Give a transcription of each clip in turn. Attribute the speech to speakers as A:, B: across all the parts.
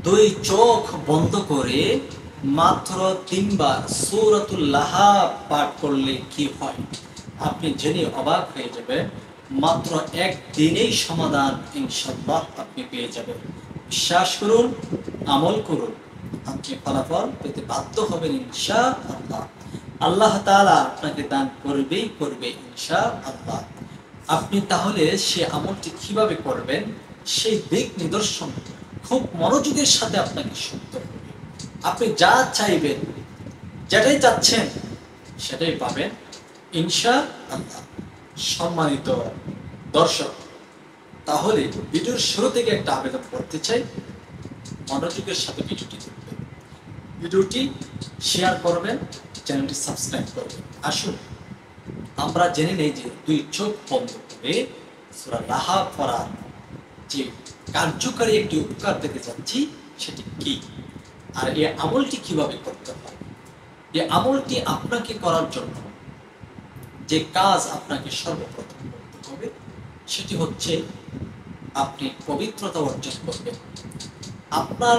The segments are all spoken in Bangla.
A: দুই চোখ বন্ধ করে মাত্র 3 বার সূরাতুল লাহাব পাঠ করলে কি হয় আপনি জেনে অবাক হয়ে যাবেন। মাত্র একদিনেই সমাধান ইনশাআল্লাহ আপনি পেয়ে যাবেন। বিশ্বাস করুন, আমল করুন, আপনি ফলাফল পেতে বাধ্য হবেন ইনশাআল্লাহ। আল্লাহ তাআলা আপনাকে দান করবেই করবে ইনশাআল্লাহ। আপনি তাহলে সে আমলটি কিভাবে করবেন সেই দিক নিদর্শন খুব মনোযোগের সাথে আপনাকে শুনতে হবে। আপনি যা চাইবেন, যেটাই চাচ্ছেন সেটাই পাবেন ইনশাআল্লাহ। সম্মানিত দর্শক, তাহলে ভিডিওর শুরু থেকে একটা আবেদন করতে চাই, মনোযোগের সাথে ভিডিওটি দেখবেন, ভিডিওটি শেয়ার করবেন, চ্যানেলটি সাবস্ক্রাইব করবেন। আসুন আমরা জেনে নেই যে দুই চোখ বন্ধ করে সূরা লাহাব পড়ার যে কার্যকারী একটি উপকার দেখতে যাচ্ছি সেটি কি, আর এই আমলটি কিভাবে করতে হয়। এই আমলটি আপনাকে করার জন্য যে কাজ আপনাকে সর্বপ্রথম করতে হবে সেটি হচ্ছে আপনি পবিত্রতা অর্জন করবেন। আপনার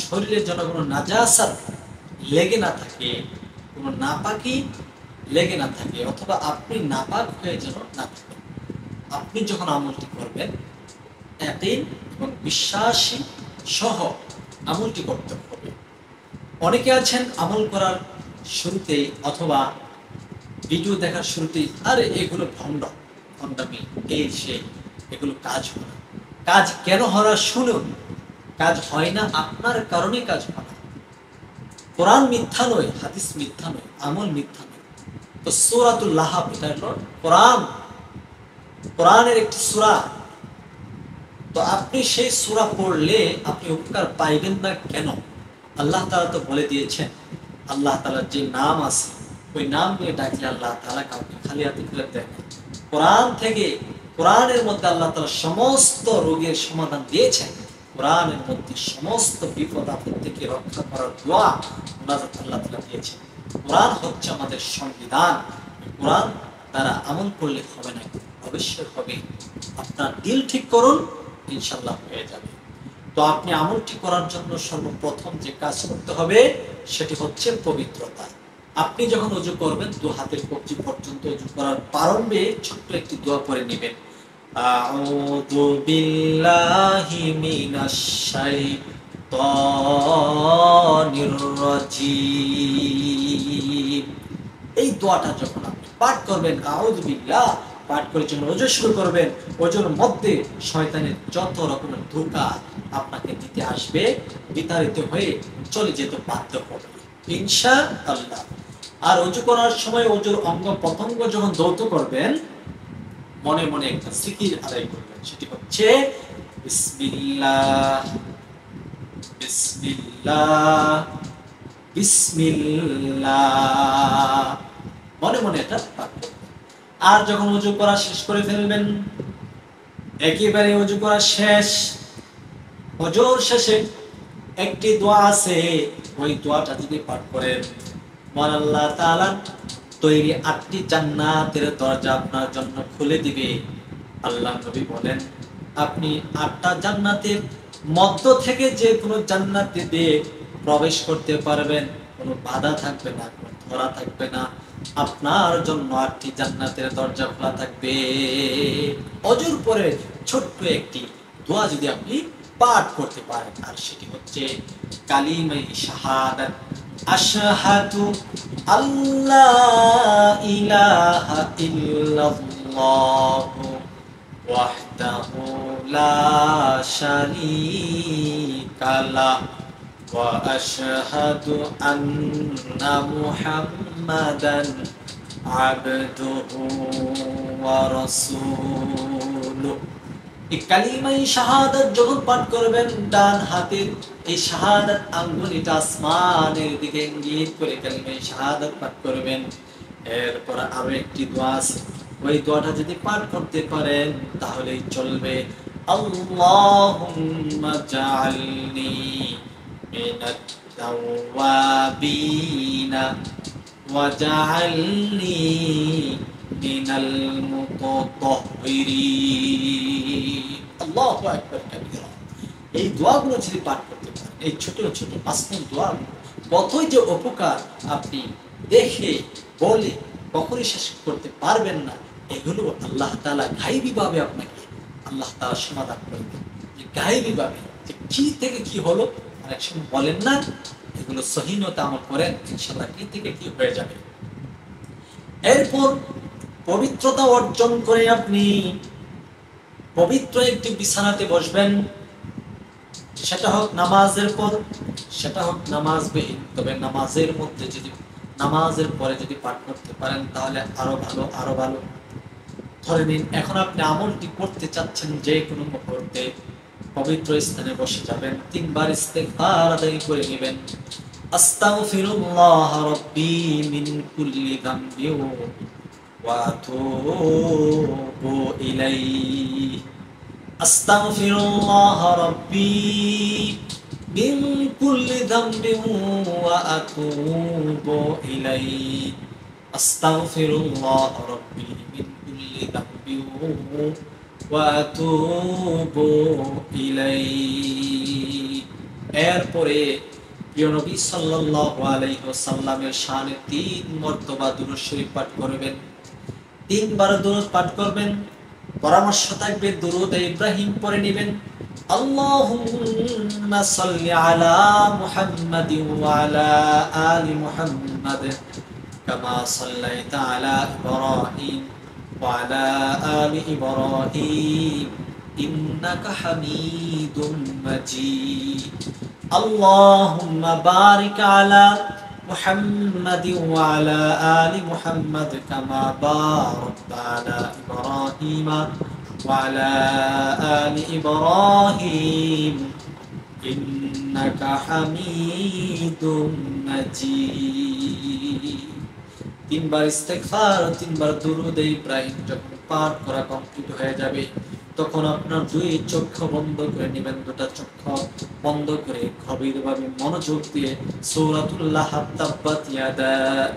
A: শরীরে যেন কোনো নাজাসাত লেগে না থাকে, কোনো নাপাকি লেগে না থাকে, অথবা আপনি নাপাক হয়ে যেন না থাকেন। আপনি যখন আমলটি করবেন ইয়াকিন এবং বিশ্বাসী সহ আমলটি করতে হবে। অনেকে আছেন আমল করার শুরুতেই অথবা ভিডিও দেখার শুরুতেই আরে এগুলো ভণ্ডামি, এই সেই, এগুলো কাজ হয় না। কাজ কেন হয় না শুনুন, কাজ হয় না আপনার কারণে কাজ হয় না। কোরআন মিথ্যা নয়, হাদিস মিথ্যা নয়, আমল মিথ্যা নয়। তো সূরাতুল লাহাব এটা হলো কোরআনের একটি সূরা। তো আপনি সেই সূরা পড়লে আপনি উপকার পাইবেন না কেন? আল্লাহ তাআলা তো বলে দিয়েছেন, আল্লাহ তাআলার যে নাম আছে ওই নাম নিয়ে ডাকলে আল্লাহ তাআলা কাউকে খালি হাতে ফেরত দেয় না। কোরআনের মধ্যে আল্লাহ তাআলা সমস্ত রোগের সমাধান দিয়েছেন। কোরআনের মধ্যে সমস্ত বিপদ আপদ থেকে রক্ষা করার দোয়া মুনাজাত আল্লাহ তাআলা দিয়েছেন। কোরআন হচ্ছে আমাদের সংবিধান। কোরআন দ্বারা আমল করলে হবে না, অবশ্যই হবে। আপনার দিল ঠিক করুন, ইনশাআল্লাহ হয়ে যাবে। তো আপনি আমলটি করার জন্য সর্বপ্রথম যে কাজ করতে হবে সেটি হচ্ছে পবিত্রতা। আপনি যখন ওযু করবেন দু হাতের কবজি পর্যন্ত ওযু করার প্রারম্ভে ছোট্ট একটি দোয়া পড়ে নেবেন। আউযু বিল্লাহি মিনাশ শাইতানির রাজিম। এই দোয়াটা যখন আপনি পাঠ করবেন, আউযু বিল্লাহ পাঠ করে যখন ওযু শুরু করবেন, ওযুর মধ্যে শয়তানের যত রকমের ধোঁকা আপনাকে দিতে আসবে বিতাড়িত হয়ে চলে যেতে বাধ্য হবে ইনশাআল্লাহ। আর ওযু করার সময় ওযুর অঙ্গ প্রত্যঙ্গ যখন ধৌত করবেন মনে মনে একটা জিকির আদায় করবেন, সেটি হচ্ছে বিসমিল্লাহ বিসমিল্লাহ বিসমিল্লাহ, মনে মনে এটা পাঠ করবেন। আর যখন ওযু করা শেষ করে ফেলবেন, একেবারে ওযু করা শেষ, ওযুর শেষে একটি দোয়া আছে, ওই দোয়াটা যদি পাঠ করেন মহান আল্লাহ তাআলা তৈরি 8টি জান্নাতের দরজা আপনার জন্য খুলে দিবে। আল্লাহ নবী বলেন আপনি 8টা জান্নাতের মধ্য থেকে যে কোনো জান্নাতে দিয়ে প্রবেশ করতে পারবেন, কোনো বাধা থাকবে না, কোনো ধরা থাকবে না। আপনার জন্য 8টি জান্নাতের দরজা খোলা থাকবে। ওযুর পরে ছোট্ট একটি দোয়া যদি আপনি পাঠ করতে পারেন, আর সেটি হচ্ছে কালিমায়ে শাহাদাত, আশহাদু আল্লা ইলাহা ইল্লাল্লাহু ওয়াহদাহু লা শারীকা লাহু ওয়া আশহাদু আন্না মুহাম্মাদান আবদুহু ওয়া রাসূলুহু। এই কালিমায়ে শাহাদাত যখন পাঠ করবেন, ডান হাতের এই শাহাদাত আঙ্গুলটা আসমানের দিকে ইঙ্গিত করে কালিমায়ে শাহাদাত পাঠ করবেন। এরপর আরো একটি দোয়া আছে, ওই দোয়াটা যদি পাঠ করতে পারেন তাহলেই চলবে। আল্লাহুম্মা জাআলনি মিনাত তাওয়াবিনা ওয়া জাআলনি মিনাল মুতাতাহহিরিন। আল্লাহু আকবার কাবীরা। এই দোয়াগুলো যদি পাঠ করতে পারেন, এই ছোট ছোট 5 মিনিট দোয়াগুলো কতই যে উপকার আপনি দেখে বলে কখনই শেষ করতে পারবেন না। এগুলো আল্লাহ তাআলা গায়বী ভাবে আপনাকে আল্লাহ তাআলা সমাধান করবেন, যে গায়বী ভাবে যে কি থেকে কি হলো অনেক সময় বলেন না, এগুলো সহিহতে আমল করেন, ইনশাআল্লাহ কি থেকে কি হয়ে যাবে। এরপর পবিত্রতা অর্জন করে আপনি পবিত্র একটি বিছানাতে বসবেন, সেটা হোক নামাজের পর, সেটা হোক নামাজ বিহীন। তবে নামাজের মধ্যে যদি, নামাজের পরে যদি পাঠ করতে পারেন তাহলে আরো ভালো, আরো ভালো। ধরে নিন এখন আপনি আমলটি করতে চাচ্ছেন, যে কোনো মুহূর্তে পবিত্র স্থানে বসে যাবেন, 3 বার ইস্তেগফার আদায় করে নেবেন। আস্তাগফিরুল্লাহ রাব্বি মিন কুল্লি যামবি ওয়া আতুবু ইলাইহি। আস্তাগফিরুল্লাহ রাব্বি মিন কুল্লি যামবি ওয়া আতুবু ইলাইহি। আস্তাগফিরুল্লাহ রাব্বি মিন কুল্লি যামবি ওয়া আতুবু ইলাইহি। এরপরে প্রিয় নবী সাল্লাল্লাহু আলাইহি ওয়াসাল্লামের শানে 3 মর্তবা দুরূদ শরীফ পাঠ করবেন, 3 বার দুরূদ পাঠ করবেন। পরামর্শ থাকবে দুরূদ ইব্রাহিম পড়ে নেবেন, আল্লাহুম্মা সাল্লি আলা মুহাম্মাদিন ওয়া আলা আলি মুহাম্মাদ কামা সাল্লাইতা আলা ইব্রাহিম ওয়া আলা আলি ইব্রাহিম ইন্নাকা হামিদুম মাজিদ। আল্লাহুম্মা বারিক আলা মুহাম্মাদিন ওয়া আলা আলি মুহাম্মাদ কামা বারাকতা আলা ইব্রাহিম ওয়া আলা আলি ইব্রাহিম ইন্নাকা হামিদুম মাজিদ। 3 বার ইস্তেগফার, 3 বার দুরূদ ইব্রাহিম যখন পাঠ করা কমপ্লিট হয়ে যাবে, তখন আপনার 2 চক্ষু বন্ধ করে নেবেন, 2টা চক্ষু বন্ধ করে গভীরভাবে মনোযোগ দিয়ে সূরাতুল লাহাব তাব্বাত ইয়াদা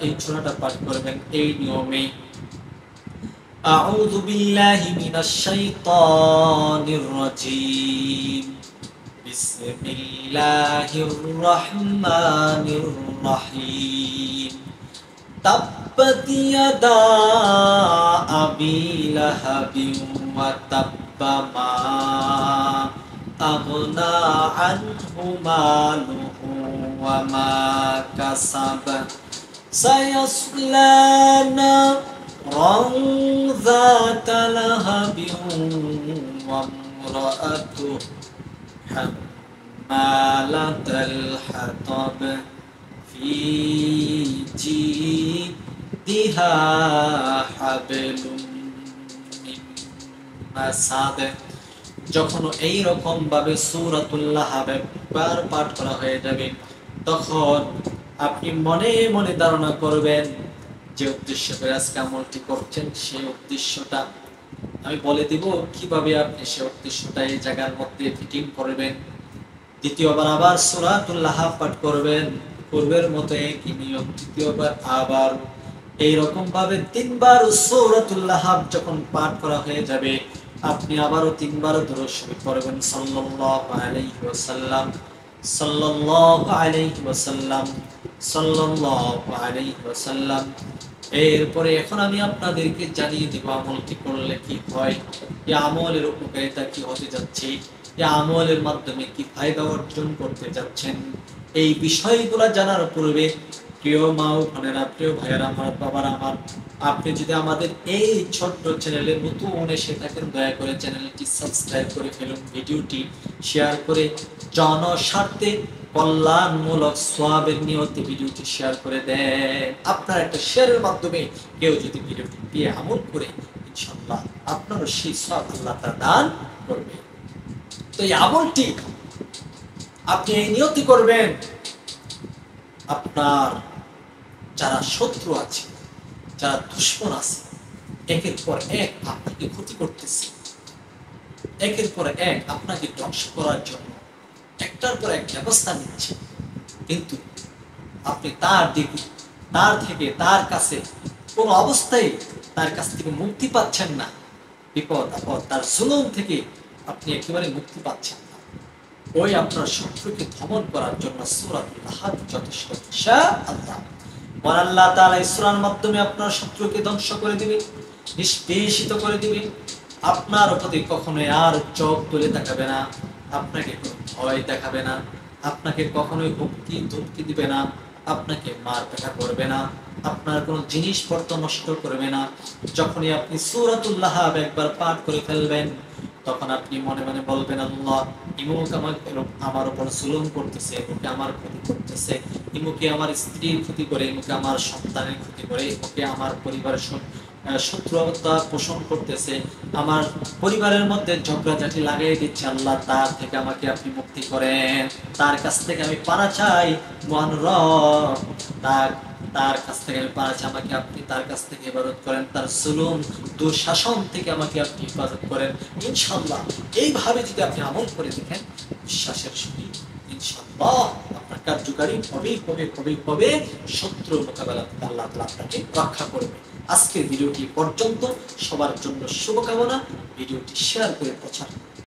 A: এই সূরাটা পাঠ করবেন এই নিয়মে। আউযু বিল্লাহি মিনাশ শাইতানির রাজীম। বিসমিল্লাহির রহমানির রহিম। তাব্বাত ইয়াদা আবি লাহাবিন ওয়া তাব্বা মা আগনা আনহু মালুহু ওয়া মা কাসাব সায়াসলা নারান যাতা লাহাবিন ওয়া ইমরাআতুহু হাম্মালাতাল হাতাব ফি জিদিহা হাবলুম মিন মাসাদ। যখন এই রকম ভাবে সূরাতুল লাহাব একবার পাঠ করা হয়ে যাবে, তখন আপনি মনে মনে ধারণা করবেন যে উদ্দেশ্য করে আজকে আমলটি করছেন, সেই উদ্দেশ্যটা আমি বলে দিব কিভাবে আপনি সেই উদ্দেশ্যটা এই জায়গার মধ্যে ফিটিং করবেন। দ্বিতীয়বার আবার সূরাতুল লাহাব পাঠ করবেন, পূর্বের মতো একই নিয়ম। তৃতীয়বার আবার এইরকম ভাবে 3 বার সূরাতুল লাহাব যখন পাঠ করা হয়ে যাবে, আপনি আবারও 3 বার দুরূদ শরীফ পড়বেন সাল্লাল্লাহু আলাইহি ওয়াসাল্লাম, সাল্লাল্লাহু আলাইহি ওয়াসাল্লাম, সাল্লাল্লাহু আলাইহি ওয়াসাল্লাম। এরপরে এখন আমি আপনাদেরকে জানিয়ে দেব আমলটি করলে কি হয়, এই আমলের উপকারিতা কি হতে যাচ্ছে, এই আমলের মাধ্যমে কি ফায়দা অর্জন করতে যাচ্ছেন। এই বিষয়গুলো জানার পূর্বে প্রিয় মা ও বোনেরা, প্রিয় ভাইয়েরা আমার, বাবারা আমার, আপনি যদি আমাদের এই ছোট্ট চ্যানেলে নতুন এসে থাকেন, দয়া করে চ্যানেলটি সাবস্ক্রাইব করে ফেলুন, ভিডিওটি শেয়ার করে জনস্বার্থে কল্যাণমূলক সওয়াবের নিয়তে ভিডিওটি শেয়ার করে দেন। আপনার একটা শেয়ারের মাধ্যমে কেউ যদি ভিডিওটি পেয়ে আমল করে, ইনশাআল্লাহ আপনারও সেই সওয়াব আল্লাহ তাআলা দান করবে। তো এই আমলটি আপনি এই নিয়তি করবেন, আপনার যারা শত্রু আছে, যারা দুশমন আছে, একের পর এক আপনাকে ক্ষতি করতেছে, একের পর এক আপনাকে ধ্বংস করার জন্য একটার পর এক ব্যবস্থা নিচ্ছে, কিন্তু আপনি তার দিকে, তার থেকে, তার কাছে কোন অবস্থায় তার কাছ থেকে মুক্তি পাচ্ছেন না। বিপদ আপদ, তার জুলুম থেকে আপনি একেবারে মুক্তি পাচ্ছেন না। ওই আপনার শত্রুকে দমন করার জন্য সূরাতুল আহাদ যথেষ্ট। ইনশাআল্লাহ মহান আল্লাহ তাআলা এই সূরার মাধ্যমে আপনার শত্রুকে ধ্বংস করে দিবে, নিষ্পেষিত করে দিবে। আপনার প্রতি কখনোই আর চোখ তুলে তাকাবে না, আপনাকে কোনো ভয় দেখাবে না, আপনাকে কখনোই হুমকি ধমকি দিবে না, আপনাকে মারপেটা করবে না, আপনার কোনো জিনিসপত্র নষ্ট করবে না। যখনই আপনি সূরাতুল লাহাব একবার পাঠ করে ফেলবেন, তখন আপনি মনে মনে বলবেন, আল্লাহ ইমুক আমার উপর জুলুম করতেছে, ইমুকে আমার ক্ষতি করতেছে, ইমুকে আমার স্ত্রীর ক্ষতি করে, ইমুকে আমার সন্তানের ক্ষতি করে, ইমুকে আমার পরিবারের শত্রুতা পোষণ করতেছে, আমার পরিবারের মধ্যে ঝগড়াঝাটি লাগাই দিচ্ছে। আল্লাহ তার থেকে আমাকে আপনি মুক্তি করেন, তার কাছ থেকে আমি পানা চাই। মহান রব, তার তার কাছ থেকে আমি পানা চাই, আমাকে আপনি তার কাছ থেকে ইবাদত করেন, তার জুলুম দুঃশাসন থেকে আমাকে আপনি ইবাদত করেন। ইনশাআল্লাহ এইভাবে যদি আপনি আমল করে দেখেন, বিশ্বাসের সহিত ইনশাআল্লাহ আপনার কার্যকারী হবে। শত্রুর মোকাবেলা থেকে আল্লাহ তাআলা আপনাকে রক্ষা করবে। আজকের ভিডিওটি পর্যন্ত। সবার জন্য শুভকামনা। ভিডিওটি শেয়ার করে প্রচার